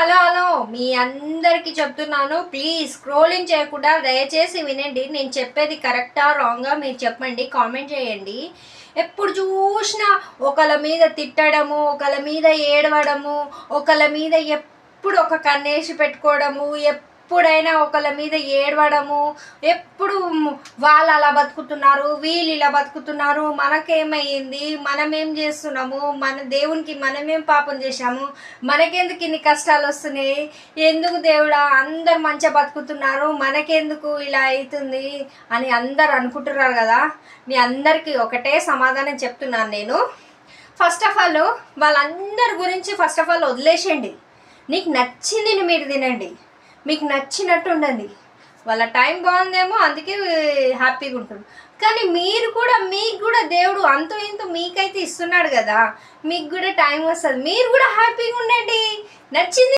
Hello hello మీ అందరికీ చెప్తున్నాను, please scrolling చేయకుండా దయచేసి వినండి. నేను చెప్పేది కరెక్టా రాంగా మీరు చెప్పండి, కామెంట్ చేయండి. ఎప్పుడు చూసినా ఒకళ్ళ మీద తిట్టడము, ఒకళ్ళ మీద ఏడవడము, ఒకళ్ళ మీద ఎప్పుడు ఒక కన్నేసి పెట్టుకోవడము, ఎప్పుడైనా ఒకళ్ళ మీద ఏడవడము, ఎప్పుడు వాళ్ళు అలా బతుకుతున్నారు, వీళ్ళు ఇలా బతుకుతున్నారు, మనకేమైంది, మనమేం చేస్తున్నాము, మన దేవునికి మనమేం పాపం చేశాము, మనకెందుకు ఇన్ని కష్టాలు వస్తున్నాయి, ఎందుకు దేవుడా అందరు మంచిగా బతుకుతున్నారు, మనకెందుకు ఇలా అవుతుంది అని అందరు అనుకుంటున్నారు కదా. మీ అందరికీ ఒకటే సమాధానం చెప్తున్నాను నేను. ఫస్ట్ ఆఫ్ ఆల్ వాళ్ళందరి గురించి వదిలేసేయండి. నీకు నచ్చింది మీరు తినండి, మీకు నచ్చినట్టు ఉండండి. వాళ్ళ టైం బాగుందేమో అందుకే హ్యాపీగా ఉంటుంది. కానీ మీకు కూడా దేవుడు అంతో ఇంతో మీకైతే ఇస్తున్నాడు కదా. మీకు కూడా టైం వస్తుంది, మీరు కూడా హ్యాపీగా ఉండండి. నచ్చింది